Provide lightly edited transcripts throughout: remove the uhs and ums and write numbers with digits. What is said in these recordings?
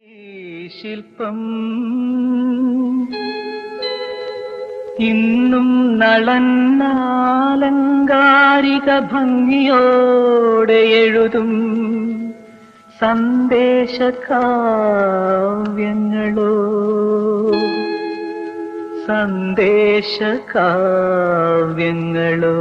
ശില്പം ഇന്നും നളന്നാലങ്കാരിക ഭംഗിയോടെ എഴുതും സന്ദേശകാവ്യങ്ങളോ സന്ദേശകാവ്യങ്ങളോ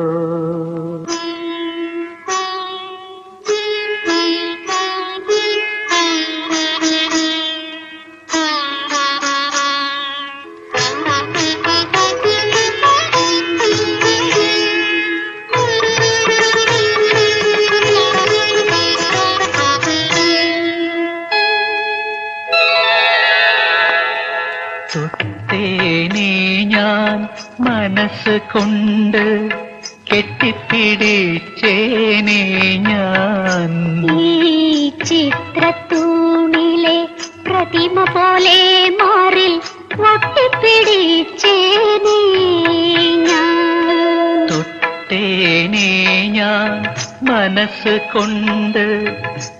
തൊട്ടേനെ ഞാൻ മനസ്സ് കൊണ്ട് കെട്ടിപ്പിടിച്ചേനെ ഞാൻ ഈ ചിത്രത്തൂണിലെ പ്രതിമ പോലെ മാറിൽ ഒട്ടിപ്പിടിച്ചേനെ ഞാൻ തൊട്ടേനെ ഞാൻ മനസ്സ് കൊണ്ട്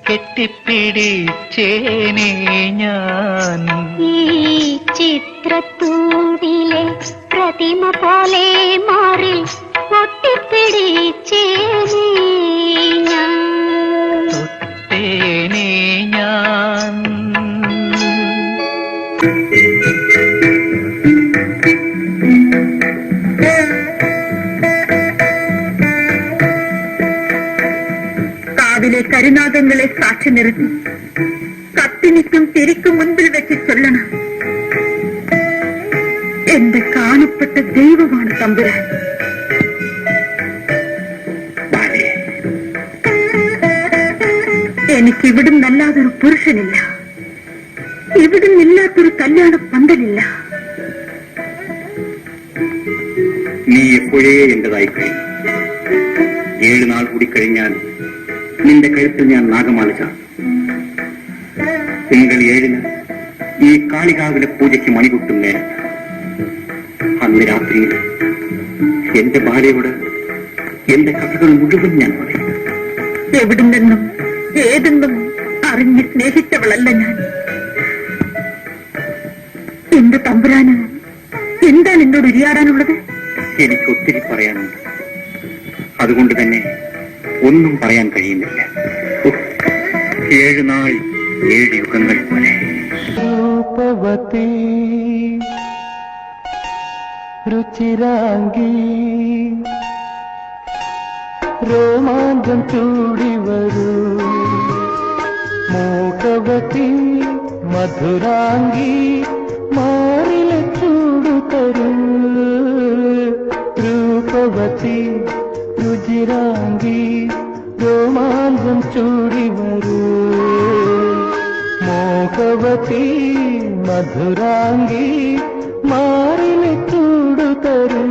കെട്ടിപ്പിടിച്ചേനെ ഞാൻ ഈ ചിത്രത്തൂണിലെ പ്രതിമ പോലെ മാറിൽ ഒട്ടിപ്പിടിച്ചേനെ ഞാൻ തൊട്ടേനെ ഞാൻ കാവിലെ കരുനാഗങ്ങളെ സാക്ഷി നിർത്തി കത്തിനിക്കും തിരിക്കും മുൻപിൽ വെച്ച് ചൊല്ലണം, എന്റെ കാണപ്പെട്ട ദൈവമാണ് തമ്പുരാൻ. എനിക്കിവിടും നല്ലാതൊരു പുരുഷനില്ല, ഇവിടും ഇല്ലാത്തൊരു കല്യാണ പന്തലില്ല. നീ എപ്പോഴേ എന്റേതായി കഴിഞ്ഞു. 7 നാൾ കൂടി കഴിഞ്ഞാൽ നിന്റെ കഴുത്തിൽ ഞാൻ നാഗമാല ചാർത്തും. തിങ്കൾ 7-ന് ഈ കാളികാവിലെ പൂജയ്ക്ക് മണികൂട്ടും നേരം. അന്ന് രാത്രിയിൽ എന്റെ ഭാര്യയോട് എന്റെ കഥകൾ മുഴുവൻ ഞാൻ പറയും. എവിടുന്നെന്നും ഏതെന്നും അറിഞ്ഞ് സ്നേഹിച്ചവളല്ല ഞാൻ. എന്റെ തമ്പുരാന് എന്താണ് എന്നോട് ഉരിയാടാനുള്ളത്? എനിക്ക് ഒത്തിരി പറയാനുണ്ട്, അതുകൊണ്ട് തന്നെ ഒന്നും പറയാൻ കഴിയുന്നില്ല. 7 നാൾ 7 യുഗങ്ങൾ പോലെ. രൂപവതി രുചിരാംഗി രോമാഞ്ചം ചൂടി വരൂ, മോഹവതി മധുരാംഗി മാറിലെ ചൂടു തരൂ. രൂപവതി രുചിരാംഗി രോമാഞ്ചം ചൂടി വരൂ, മോഹവതി മധുരാംഗി മാറിലെ ചൂടു തരൂ.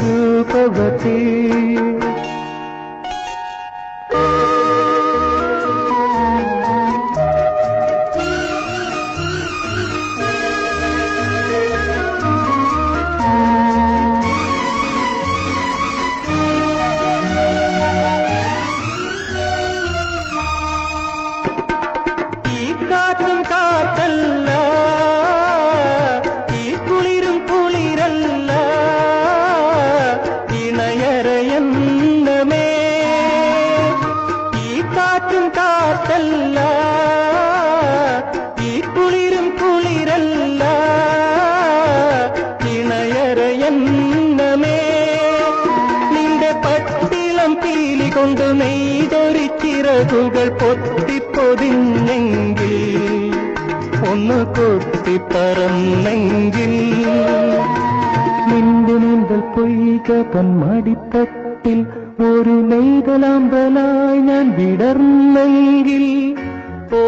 രൂപവതി കാറ്റും കാറ്റല്ല, ഈ കുളിരും കുളിരല്ല, ഇണയറയെന്നമേ. ഈ കാറ്റും കാറ്റല്ല, ഈ കുളിരും കുളിരല്ല, ഇണയറയെന്നമേ. നിന്റെ പട്ടിളം പീലി കൊണ്ട് നെയ്തൊരിച്ചിറകുകൾ പൊത്തിപ്പൊതിഞ്ഞെങ്കിൽ, ഒന്ന് കൊത്തിപ്പറന്നെങ്കിൽ, നിന്റെ നീന്തൽ പൊയ്ക പൊന്മടിത്തട്ടിൽ ഒരു നെയ്തലാമ്പലായി ഞാൻ വിടർന്നെങ്കിൽ. ഓ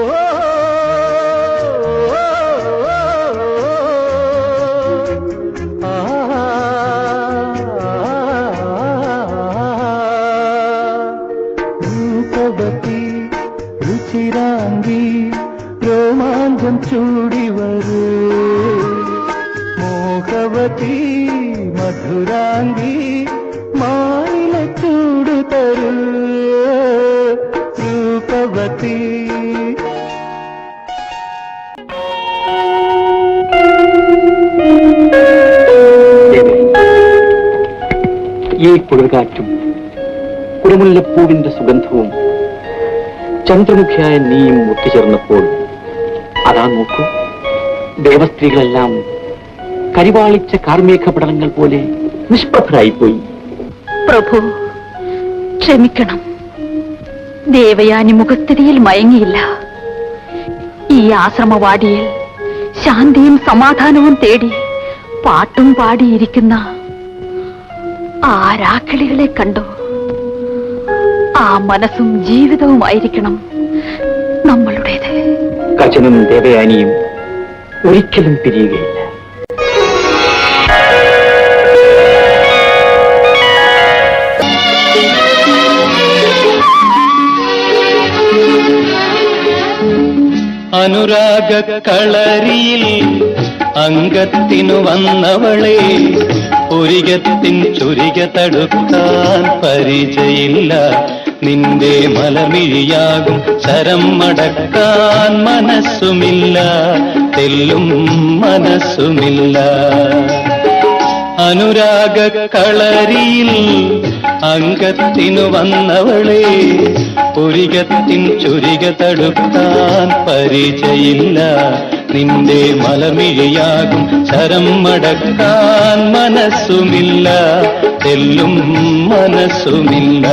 രൂപവതി രുചിരാംഗി രോമാഞ്ചം ചൂടി വരൂ, മോഹവതി മധുരാംഗി മാറിലെ ചൂട് തരൂ. രൂപവതി ഈ കുളിർകാറ്റും കുടമുല്ലപ്പൂവിന്റെ സുഗന്ധവും ചന്ദ്രമുഖിയായ നീയും ഒത്തുചേർന്നപ്പോൾ അതാ നോക്കൂ, ദേവസ്ത്രീകളെല്ലാം കരിവാളിച്ച കാർമേഘപടലങ്ങൾ പോലെ നിഷ്പ്രഭരായിപ്പോയി. പ്രഭു ക്ഷമിക്കണം, ദേവയാനി മുഖസ്ഥിതിയിൽ മയങ്ങിയില്ല. ഈ ആശ്രമവാടിയിൽ ശാന്തിയും സമാധാനവും തേടി പാട്ടും പാടിയിരിക്കുന്ന ആ രാക്കിളികളെ കണ്ടു. ആ മനസ്സും ജീവിതവുമായിരിക്കണം നമ്മളുടേത്. കചനും ദേവയാനിയും ഒരിക്കലും പിരിയുകയില്ല. അനുരാഗ കളരിയിൽ അംഗത്തിനു വന്നവളെ ഒരികത്തിൻ ചുരിക തടുക്കാൻ പരിചയില്ല. നിന്റെ മലമിഴിയാകും ശരം മടക്കാൻ മനസ്സുമില്ല, തെല്ലും മനസ്സുമില്ല. അനുരാഗ കളരിയിൽ അംഗത്തിനു വന്നവളെ ഒരികത്തിൻ ചുരിക തടുക്കാൻ പരിചയില്ല. നിന്റെ മലമിഴിയാകും ശരം മടക്കാൻ മനസ്സുമില്ല, തെല്ലും മനസ്സുമില്ല.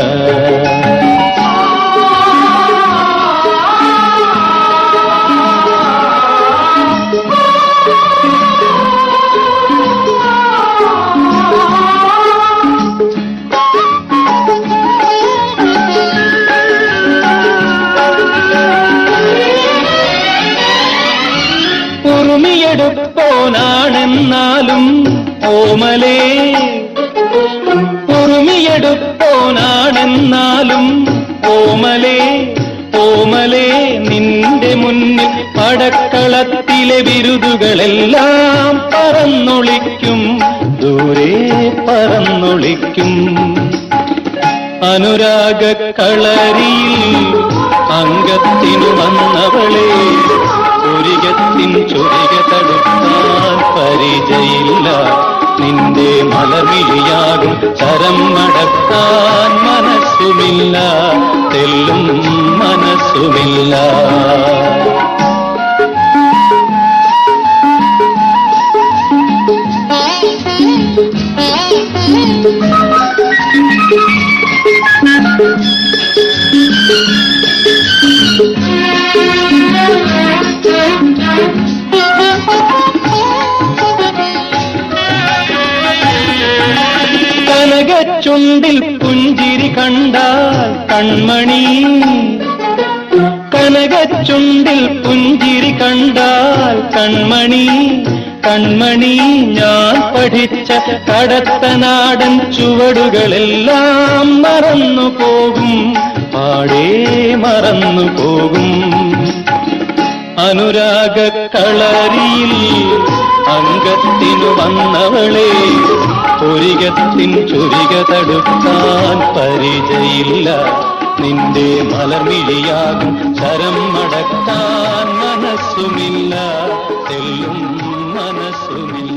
ഉറുമിയെടുപ്പോനാണെന്നാലും ഓമലേ, ഉറുമിയെടുപ്പോനാണെന്നാലും ഓമലേ, ഓമലേ നിന്റെ മുന്നിൽ പടക്കളത്തിലെ ബിരുദുകളെല്ലാം പറന്നൊളിക്കും, ദൂരെ പറന്നൊളിക്കും. അനുരാഗ കളരിയിൽ അംഗത്തിനു വന്നവളെ ഒരികത്തിൻ ചുരിക തടുക്കാൻ പരിചയില്ല. നിന്റെ മലമിഴിയാകും ശരം മടക്കാൻ മനസ്സുമില്ല, തെല്ലും മനസ്സുമില്ല. കനകച്ചുണ്ടിൽ പുഞ്ചിരി കണ്ടാൽ കൺമണി, കനകച്ചുണ്ടിൽ പുഞ്ചിരി കണ്ടാൽ കൺമണി, കൺമണി ഞാൻ പഠിച്ച കടത്തനാടൻ ചുവടുകളെല്ലാം മറന്നു പോകും, പാടേ മറന്നു പോകും. അനുരാഗ കളരിയിൽ അംഗത്തിനു വന്നവളെ ഒരികത്തിൻ ചുരിക തടുക്കാൻ പരിചയില്ല. നിന്റെ മലർമിഴിയാകും ശരം മടക്കാൻ മനസ്സുമില്ല, തെല്ലും മനസ്സുമില്ല.